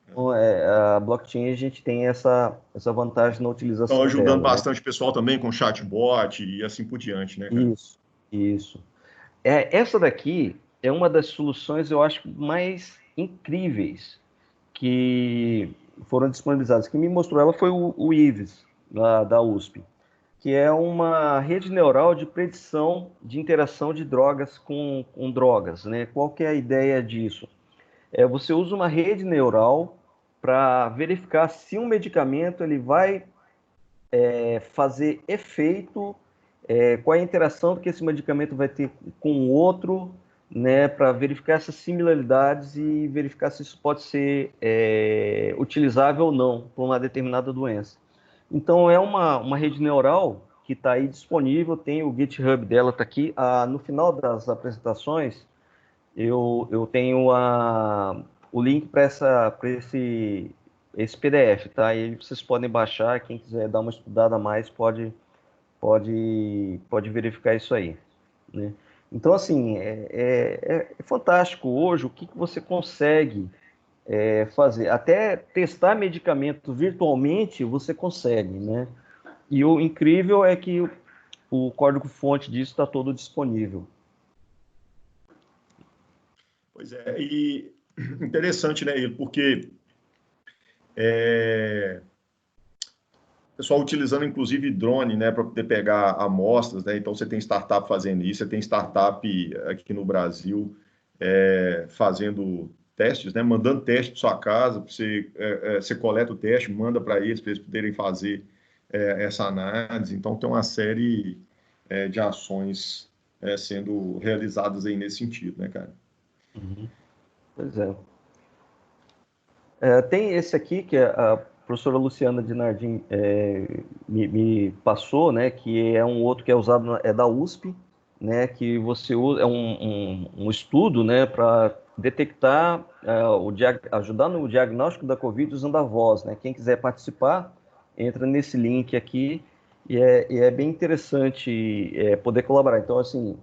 Então, a blockchain, a gente tem essa vantagem na Estão utilização ajudando dela, né? bastante o pessoal também com chatbot e assim por diante, né, cara? Isso, isso. Essa daqui é uma das soluções, eu acho, mais incríveis que foram disponibilizadas. Quem me mostrou ela foi o Ives, da USP, que é uma rede neural de predição de interação de drogas com drogas, né? Qual que é a ideia disso? Você usa uma rede neural para verificar se um medicamento ele vai fazer efeito, qual é a interação que esse medicamento vai ter com o outro, né, para verificar essas similaridades e verificar se isso pode ser utilizável ou não para uma determinada doença. Então, é uma rede neural que está aí disponível, tem o GitHub dela, está aqui. No final das apresentações, eu tenho o link para esse PDF, tá? E aí vocês podem baixar, quem quiser dar uma estudada a mais pode verificar isso aí, né? Então, assim, é fantástico hoje o que você consegue fazer. Até testar medicamento virtualmente você consegue, né? E o incrível é que o código-fonte disso está todo disponível. Pois é, e interessante, né, porque o pessoal utilizando inclusive drone, né, para poder pegar amostras, né? Então você tem startup fazendo isso, você tem startup aqui no Brasil fazendo testes, né, mandando teste para sua casa, você coleta o teste, manda para eles poderem fazer essa análise. Então tem uma série de ações sendo realizadas aí nesse sentido, né, cara? Uhum. Pois é. Tem esse aqui que a professora Luciana Dinardim me passou, né, que é um outro que é usado, é da USP, né, que você usa, é um estudo, né, para detectar, ajudar no diagnóstico da Covid usando a voz, né. Quem quiser participar, entra nesse link aqui e é bem interessante poder colaborar. Então, assim,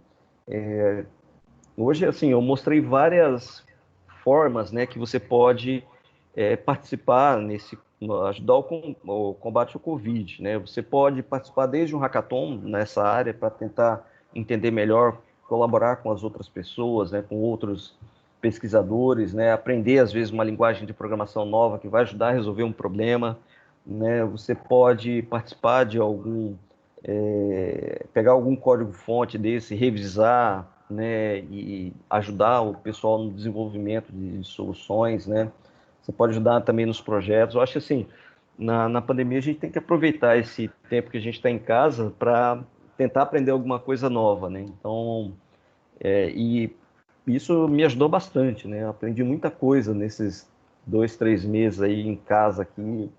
hoje, assim, eu mostrei várias formas, né, que você pode participar ajudar o combate ao Covid, né? Você pode participar desde um hackathon nessa área para tentar entender melhor, colaborar com as outras pessoas, né, com outros pesquisadores, né, aprender às vezes uma linguagem de programação nova que vai ajudar a resolver um problema, né? Você pode participar de pegar algum código-fonte desse, revisar, né, e ajudar o pessoal no desenvolvimento de soluções, né? Você pode ajudar também nos projetos. Eu acho que, assim, na pandemia a gente tem que aproveitar esse tempo que a gente está em casa para tentar aprender alguma coisa nova, né? Então, e isso me ajudou bastante, né? Eu aprendi muita coisa nesses 2, 3 meses aí em casa aqui,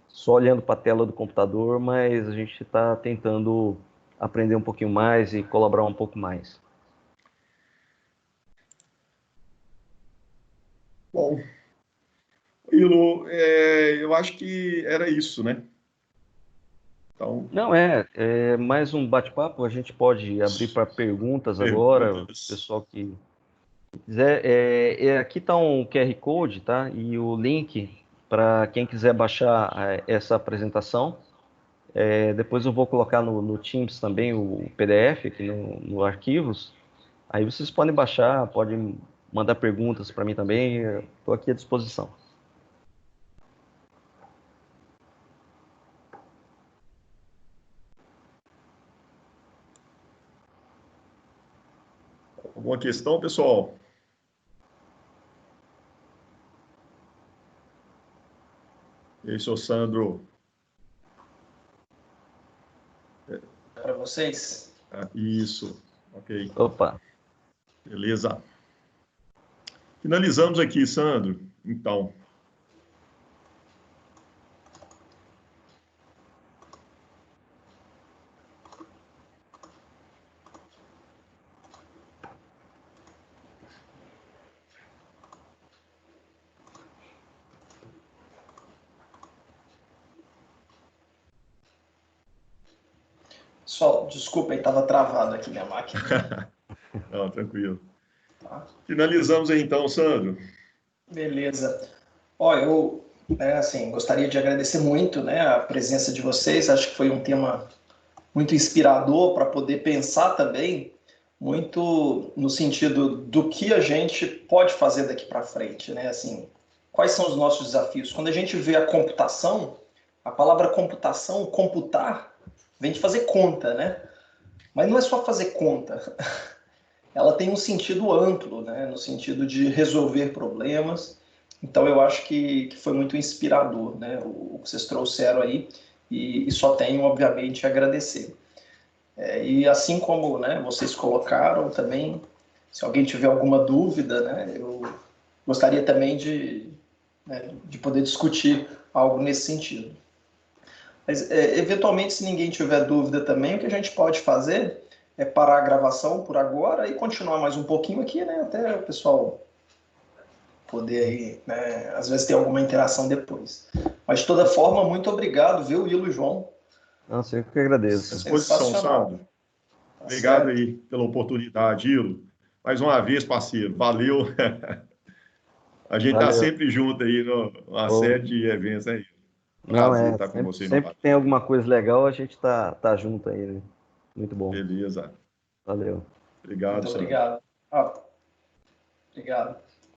só olhando para a tela do computador, mas a gente está tentando aprender um pouquinho mais e colaborar um pouco mais. Bom, Ilo, eu acho que era isso, né? Então, Não, é mais um bate-papo. A gente pode abrir para perguntas agora, o perguntas. pessoal que quiser. Aqui está um QR Code, tá? E o link para quem quiser baixar essa apresentação. Depois eu vou colocar no Teams também o PDF aqui no Arquivos. Aí vocês podem baixar, podem mandar perguntas para mim também. Estou aqui à disposição. Alguma questão, pessoal? E aí, seu Sandro? Para vocês. Isso, ok. Opa, Beleza. Finalizamos aqui, Sandro. Então, Só, desculpa, estava travado aqui minha máquina. não, tranquilo. Tá? Finalizamos aí, então, Sandro. Beleza. Ó, eu assim, gostaria de agradecer muito, né, a presença de vocês. Acho que foi um tema muito inspirador para poder pensar também muito no sentido do que a gente pode fazer daqui para frente, né? Assim, quais são os nossos desafios? Quando a gente vê a computação, a palavra computação, computar, vem de fazer conta, né? Mas não é só fazer conta. Ela tem um sentido amplo, né? No sentido de resolver problemas. Então eu acho que foi muito inspirador, né? O que vocês trouxeram aí e só tenho, obviamente, a agradecer. E assim como, né, vocês colocaram também, se alguém tiver alguma dúvida, né, eu gostaria também de poder discutir algo nesse sentido. Mas, eventualmente, se ninguém tiver dúvida também, o que a gente pode fazer é parar a gravação por agora e continuar mais um pouquinho aqui, né, até o pessoal poder aí, né, às vezes ter alguma interação depois. Mas, de toda forma, muito obrigado, viu, Ilo e João? Nossa, eu que agradeço. À disposição, Sandro. Tá Obrigado certo. aí pela oportunidade, Ilo. Mais uma vez, parceiro, valeu. A gente está Valeu. sempre junto aí numa Ô, série de eventos aí. não, Prazer estar com você sempre que novamente. tem alguma coisa legal, a gente tá junto aí, né? Muito bom. Beleza. Valeu. Obrigado, Muito Sandro. obrigado. Obrigado.